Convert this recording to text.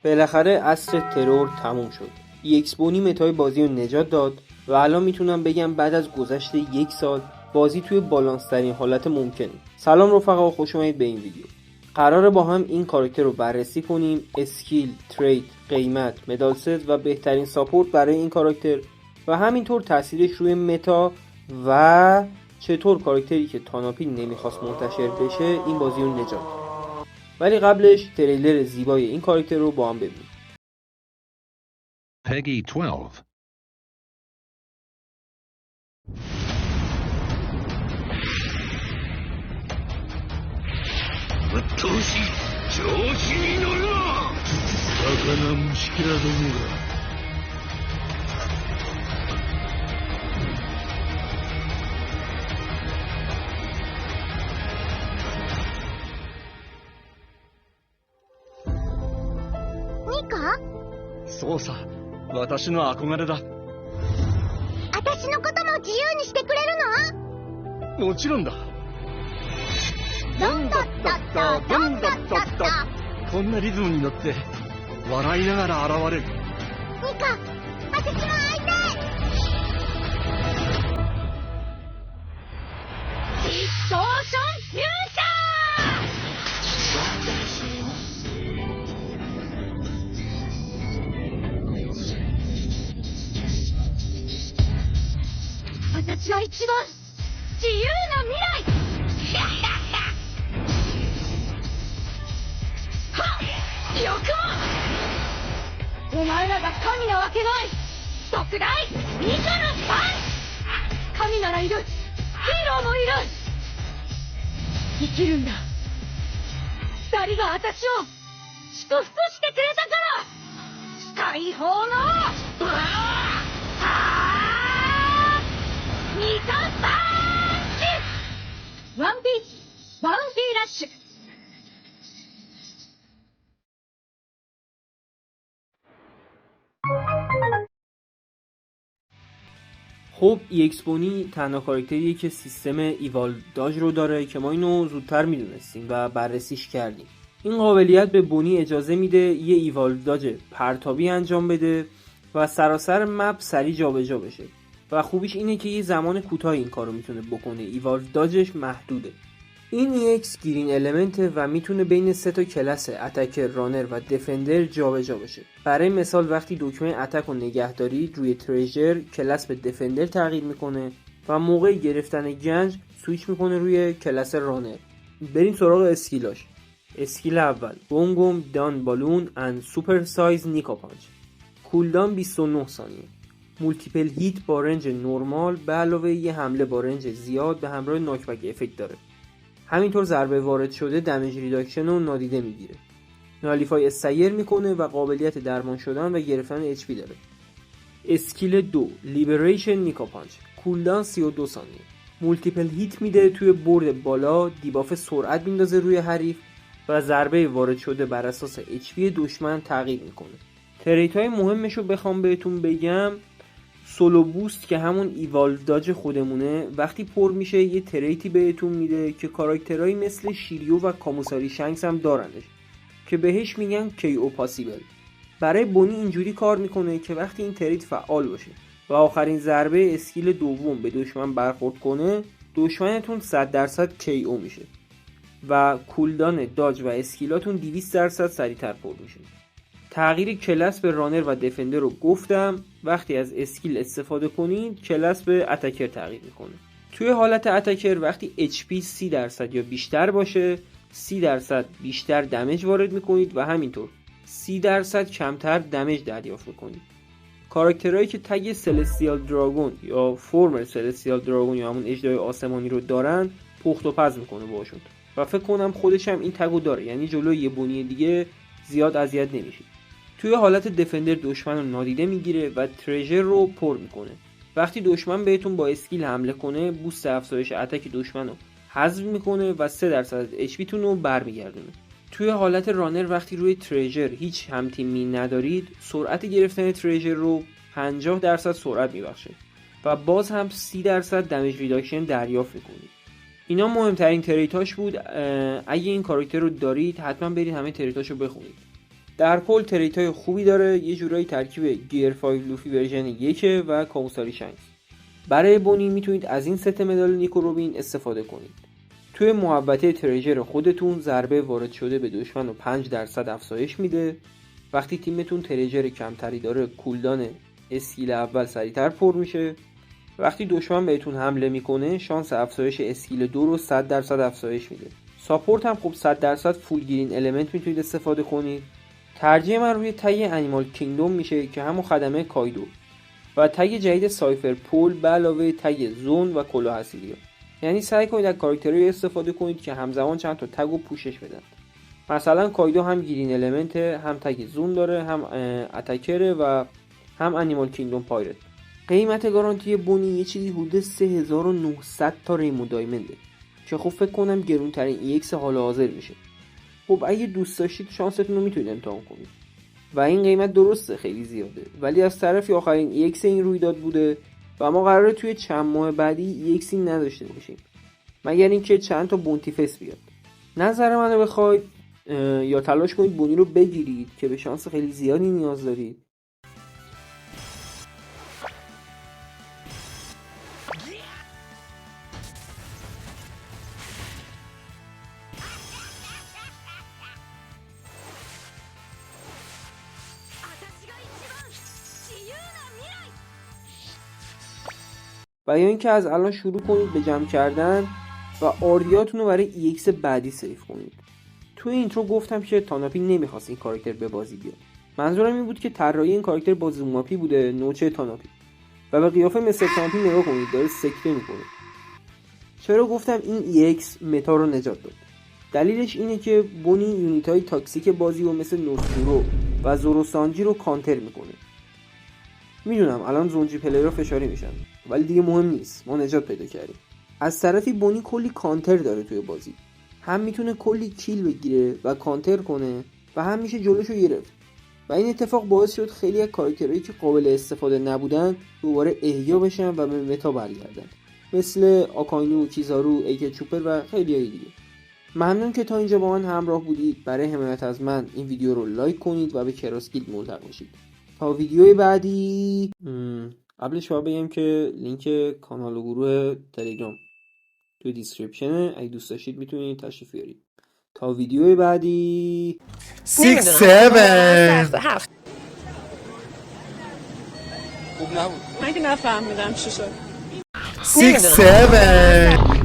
بالاخره عصر ترور تموم شد. EX بونی متای بازی رو نجات داد و الان میتونم بگم بعد از گذشت 1 سال بازی توی بالانس ترین حالت ممکنه. سلام رفقا و خوش اومدید به این ویدیو. قراره با هم این کاراکتر رو بررسی کنیم، اسکیل، ترید، قیمت، مدال ست و بهترین ساپورت برای این کاراکتر و همینطور تاثیرش روی متا و چطور کاراکتری که تاناپی نمیخواست منتشر بشه این بازی رو نجات داد. ولی قبلش تریلر زیبای این کاراکتر رو با هم ببینیم. Peggy 12. Nika? そうさ、私の憧れだ。私のことも自由にしてくれるの？もちろんだ。ドンドッドッドドンドッドッド。こんなリズムに乗って笑いながら現れる。ニカ、私も会いたい。ディストーションフューチャー。私が一番自由な未来。はっ、よくもお前らが神なわけない。特大ミカのパンチ。神ならいる、ヒーローもいる。生きるんだ。二人が私を祝福してくれたから。解放のミカパンチ。ワンピースバウンティーラッシュ。خب EX بونی تنها کاراکتریه که سیستم ایوال داج رو داره که ما اینو زودتر میدونستیم و بررسیش کردیم. این قابلیت به بونی اجازه میده یه ایوال داج پرتابی انجام بده و سراسر مپ سریع جابجا بشه و خوبیش اینه که یه زمان کوتاهی این کارو میتونه بکنه. ایوال داجش محدوده. این EX گرین المنته و میتونه بین 3 تا کلاس اتکر، رانر و دفندر جابجا بشه. برای مثال وقتی دکمه اتک رو نگه دارید روی تریژر، کلاس به دفندر تغییر میکنه و موقع گرفتن گنج سویچ میکنه روی کلاس رانر. بریم سراغ اسکیلاش. اسکیل اول، بونگوم دان بالون اند سوپر سایز نیکا پانچ. کولدان 29 ثانیه. مولتیپل هیت با رنج نرمال به علاوه یه حمله با رنج زیاد به همراه ناکبک افکت داره. همینطور ضربه وارد شده دمیج ریداکشن رو نادیده میگیره. نالیفای استایر میکنه و قابلیت درمان شدن و گرفتن اچ پی داره. اسکیل 2 لیبریشن نیکا پانچ. کولدان 32 ثانیه. مولتیپل هیت میده توی برد بالا، دیباف سرعت میندازه روی حریف و ضربه وارد شده بر اساس اچ پی دشمن تغییر میکنه. تریت های مهمش رو بخوام بهتون بگم، سولو بوست که همون ایوال داج خودمونه وقتی پر میشه یه تریتی بهتون میده که کاراکترهایی مثل شیریو و کاموساری شنکس هم دارنش که بهش میگن KO پاسیبل. برای بونی اینجوری کار میکنه که وقتی این تریت فعال باشه و آخرین ضربه اسکیل دوم به دشمن برخورد کنه، دشمنتون 100% KO میشه و کولدان داج و اسکیلاتون 200% سریعتر پر میشه. تغییر کلاس به رانر و دفندر رو گفتم. وقتی از اسکیل استفاده کنید کلاس به اتکر تغییر میکنه. توی حالت اتکر وقتی HP 30% یا بیشتر باشه 30% بیشتر دمیج وارد میکنید و همینطور 30% کمتر دمیج دریافت میکنید. کاراکترهایی که تگ سلستیال دراگون یا فرمر سلستیال دراگون یا همون اژدهای آسمانی رو دارن پخت و پز میکنه باشون و فکر کنم خودش هم این تگو داره، یعنی جلوی یه بونی دیگه زیاد اذیت نمیشه. توی حالت دفندر دشمن رو نادیده میگیره و تریژر رو پر میکنه. وقتی دشمن بهتون با اسکیل حمله کنه بوست افزایش اتک دشمن رو حذف میکنه و 3% از اچ پی تون رو برمیگردونه. توی حالت رانر وقتی روی تریژر هیچ همتیمی ندارید سرعت گرفتن تریژر رو 50% سرعت میبخشه و باز هم 30% دمیج ریداکشن دریافت میکنید. اینا مهمترین تریتاش بود. اگه این کاراکتر رو دارید حتما برید همه تریتاشو بخونید. در کل تریت های خوبی داره، یه جورایی ترکیب گیر 5 لوفی ورژن 1 و کاموساری شنکس. برای بونی میتونید از این ست مدال نیکو روبین استفاده کنید. توی محوطه تریجر خودتون ضربه وارد شده به دشمن رو 5% افزایش میده. وقتی تیمتون تریجر کمتری داره کولدان اسکیل اول سریعتر پر میشه. وقتی دشمن بهتون حمله میکنه شانس افزایش اسکیل 2 رو 100% افزایش میده. ساپورت هم خب 100% فول گرین المنت میتونید استفاده کنید. ترجیح من روی تگ انیمال کینگدوم میشه که همون خدمه کایدو و تگ جدید سایفر پول به علاوه تگ زون و کلاه حصیریا. یعنی سعی کنید از کاراکترایی استفاده کنید که همزمان چند تا تگ رو پوشش بدن. مثلا کایدو هم گرین المنت، هم تگ زون داره، هم اتکره و هم انیمال کینگدوم پایرت. قیمت گارانتی بونی یه چیزی حدود 3900 تا ریمو دایمنده که خب فکر کنم گرونترین EX حال حاضر میشه. خب اگه دوست داشتید شانستون رو میتونید امتحان کنید و این قیمت درسته خیلی زیاده، ولی از طرفی آخرین EX این رویداد بوده و ما قراره توی چند ماه بعدی EX این نداشته باشیم مگر اینکه چند تا بونتی فس بیاد. نظر منو بخواید یا تلاش کنید بونی رو بگیرید که به شانس خیلی زیادی نیاز دارید. و یا اینکه از الان شروع کنید به جمع کردن و آردیاتون رو برای EX بعدی سیف کنید. توی اینترو گفتم که تاناپی نمیخواست این کاراکتر به بازی بیاد. منظورم این بود که طراحی این کاراکتر با زوماپی بوده، نوچه تاناپی. و به قیافه مثل تاناپی نگاه کنید، داره سکته میکنه. چرا گفتم این EX متا رو نجات داد؟ دلیلش اینه که بونی یونیت‌های تاکسیک بازی و مثل نوستورو و زوروسانجی رو کانتر میکنه. میدونم الان زونجی پلیرها فشاری میشن ولی دیگه مهم نیست، ما نجات پیدا کردیم. از طرفی بونی کلی کانتر داره توی بازی، هم میتونه کلی کیل بگیره و کانتر کنه و هم میشه جلوشو گرفت و این اتفاق باعث شد خیلی از کاراکترهایی که قابل استفاده نبودن دوباره احیا بشن و به متا برگردن، مثل آکاینو، کیزارو، ایکل چوپر و خیلی های دیگه. ممنون که تا اینجا با من همراه بودید. برای حمایت از من این ویدیو رو لایک کنید و به کراس گیلد ملحق بشید. تا ویدیوی بعدی قبلش باید بگم که لینک کانال و گروه تلگرام توی دیسکریپشنه، اگه دوست داشتید میتونید تشریف بیارید. تا ویدیوی بعدی 6 7 خوب نبود. من که نفهمیدم چی شد 6 7